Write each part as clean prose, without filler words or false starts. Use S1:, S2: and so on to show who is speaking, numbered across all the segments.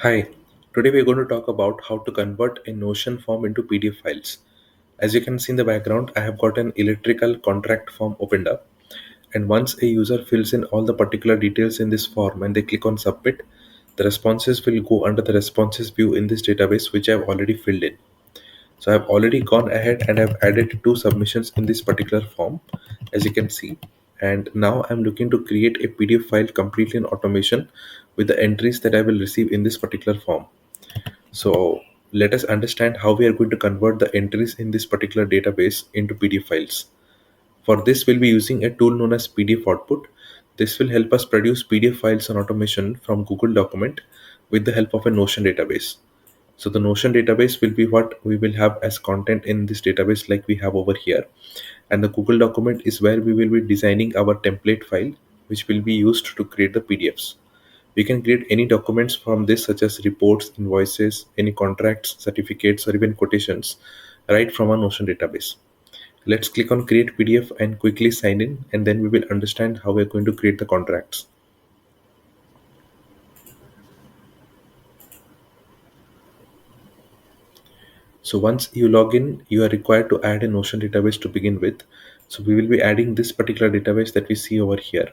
S1: Hi, today we're going to talk about how to convert a Notion form into PDF files. As you can see in the background, I have got an electrical contract form opened up. And once a user fills in all the particular details in this form and they click on submit, the responses will go under the responses view in this database, which I've already filled in. So I've already gone ahead and I've added two submissions in this particular form, as you can see. And now I'm looking to create a PDF file completely in automation with the entries that I will receive in this particular form. So let us understand how we are going to convert the entries in this particular database into PDF files. For this, we'll be using a tool known as PDF Output. This will help us produce PDF files on automation from Google Document with the help of a Notion database. So the Notion database will be what we will have as content in this database like we have over here. And the Google document is where we will be designing our template file, which will be used to create the PDFs. We can create any documents from this, such as reports, invoices, any contracts, certificates, or even quotations, right from our Notion database. Let's click on create PDF and quickly sign in, and then we will understand how we're going to create the contracts. So once you log in, you are required to add a Notion database to begin with. So we will be adding this particular database that we see over here.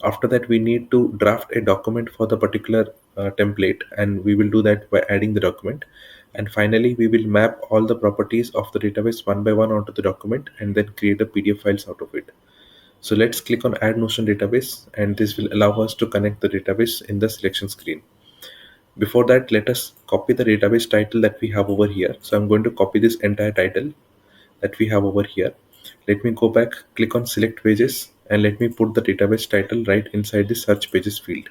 S1: After that, we need to draft a document for the particular template, and we will do that by adding the document. And finally, we will map all the properties of the database one by one onto the document and then create the PDF files out of it. So let's click on add Notion database, and this will allow us to connect the database in the selection screen. Before that, let us copy the database title that we have over here. So I'm going to copy this entire title that we have over here. Let me go back, click on select pages, and let me put the database title right inside the search pages field.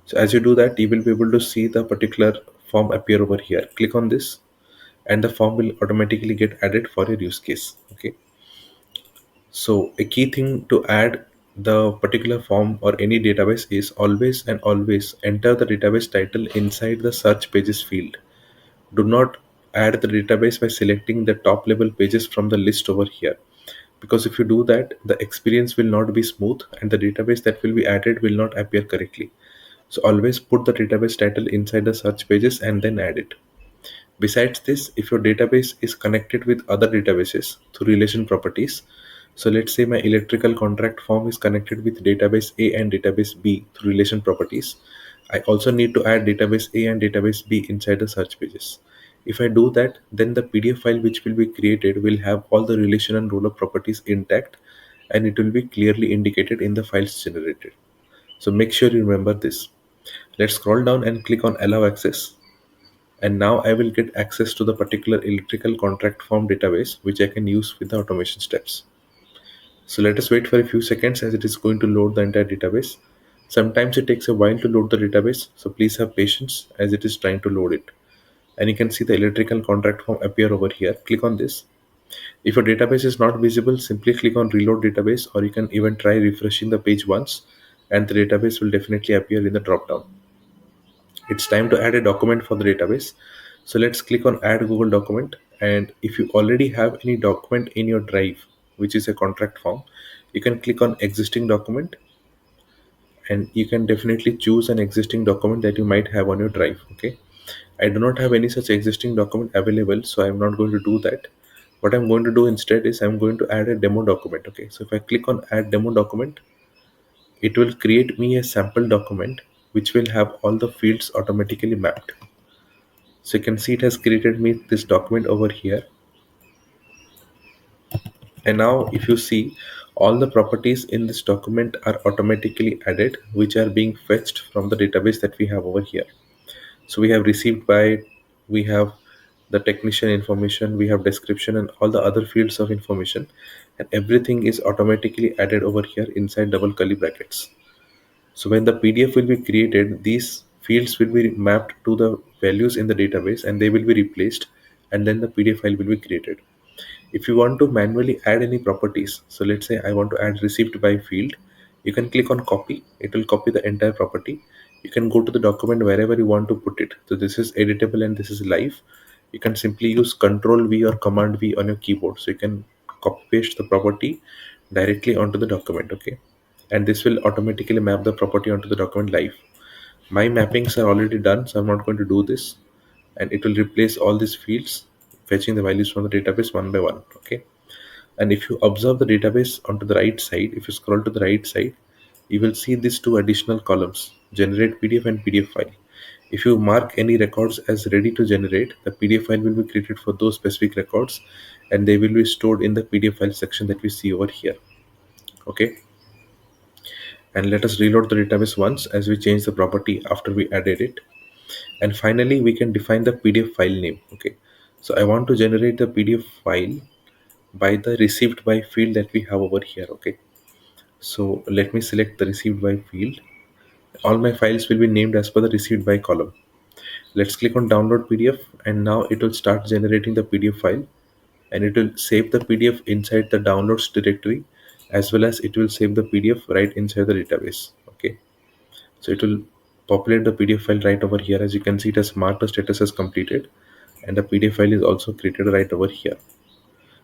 S1: So as you do that, you will be able to see the particular form appear over here. Click on this and the form will automatically get added for your use case. Okay. So a key thing to add the particular form or any database is always and always enter the database title inside the search pages field. Do not add the database by selecting the top level pages from the list over here, because if you do that, the experience will not be smooth and the database that will be added will not appear correctly. So always put the database title inside the search pages and then add it. Besides this, if your database is connected with other databases through relation properties, so let's say my electrical contract form is connected with database A and database B through relation properties, I also need to add database A and database B inside the search pages. If I do that, then the PDF file which will be created will have all the relation and roller properties intact, and it will be clearly indicated in the files generated. So make sure you remember this. Let's scroll down and click on allow access. And now I will get access to the particular electrical contract form database, which I can use with the automation steps. So let us wait for a few seconds as it is going to load the entire database. Sometimes it takes a while to load the database, so please have patience as it is trying to load it. And you can see the electrical contract form appear over here. Click on this. If your database is not visible, simply click on reload database, or you can even try refreshing the page once and the database will definitely appear in the drop down. It's time to add a document for the database. So let's click on add Google document, and if you already have any document in your drive which is a contract form, you can click on existing document, and you can definitely choose an existing document that you might have on your drive. Okay, I do not have any such existing document available, so I'm not going to do that. What I'm going to do instead is I'm going to add a demo document. Okay, so if I click on add demo document, it will create me a sample document which will have all the fields automatically mapped. So you can see it has created me this document over here. And now if you see, all the properties in this document are automatically added, which are being fetched from the database that we have over here. So we have received by, we have the technician information, we have description and all the other fields of information, and everything is automatically added over here inside double curly brackets. So when the PDF will be created, these fields will be mapped to the values in the database and they will be replaced, and then the PDF file will be created. If you want to manually add any properties, so let's say I want to add received by field, you can click on copy. It will copy the entire property. You can go to the document wherever you want to put it. So this is editable and this is live. You can simply use Control V or Command V on your keyboard. So you can copy paste the property directly onto the document. Okay, and this will automatically map the property onto the document live. My mappings are already done, so I'm not going to do this, and it will replace all these fields, fetching the values from the database one by one. Okay. And if you observe the database onto the right side, if you scroll to the right side, you will see these two additional columns, generate PDF and PDF file. If you mark any records as ready to generate, the PDF file will be created for those specific records, and they will be stored in the PDF file section that we see over here. Okay. And let us reload the database once as we change the property after we added it. And finally, we can define the PDF file name. Okay. So I want to generate the PDF file by the received by field that we have over here. Okay. So let me select the received by field. All my files will be named as per the received by column. Let's click on download PDF, and now it will start generating the PDF file, and it will save the PDF inside the downloads directory, as well as it will save the PDF right inside the database. Okay. So it will populate the PDF file right over here. As you can see, it has marked the status as completed, and the PDF file is also created right over here.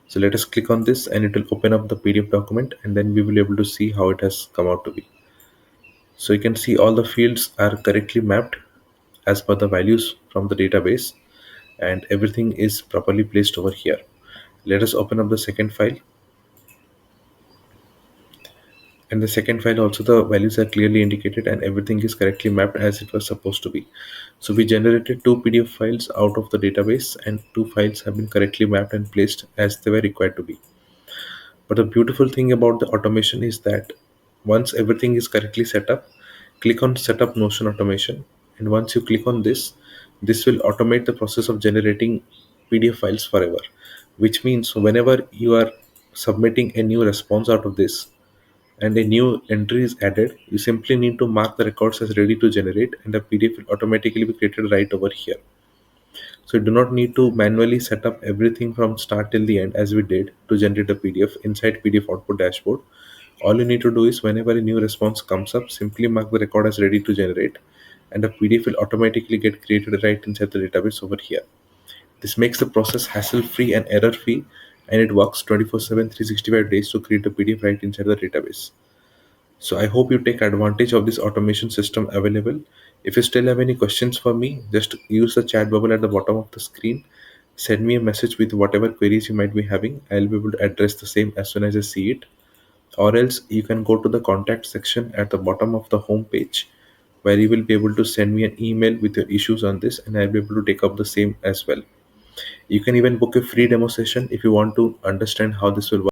S1: So let us click on this, and it will open up the PDF document, and then we will be able to see how it has come out to be. So you can see all the fields are correctly mapped as per the values from the database, and everything is properly placed over here. Let us open up the second file, and the second file also the values are clearly indicated and everything is correctly mapped as it was supposed to be. So we generated two PDF files out of the database, and two files have been correctly mapped and placed as they were required to be. But the beautiful thing about the automation is that once everything is correctly set up, click on Setup Notion Automation. And once you click on this, this will automate the process of generating PDF files forever. Which means whenever you are submitting a new response out of this and a new entry is added, you simply need to mark the records as ready to generate, and the PDF will automatically be created right over here. So you do not need to manually set up everything from start till the end as we did to generate a PDF inside PDF output dashboard. All you need to do is whenever a new response comes up, simply mark the record as ready to generate, and the PDF will automatically get created right inside the database over here. This makes the process hassle-free and error-free, and it works 24/7, 365 days to create a PDF right inside the database. So I hope you take advantage of this automation system available. If you still have any questions for me, just use the chat bubble at the bottom of the screen. Send me a message with whatever queries you might be having. I'll be able to address the same as soon as I see it. Or else you can go to the contact section at the bottom of the home page, where you will be able to send me an email with your issues on this, and I'll be able to take up the same as well. You can even book a free demo session if you want to understand how this will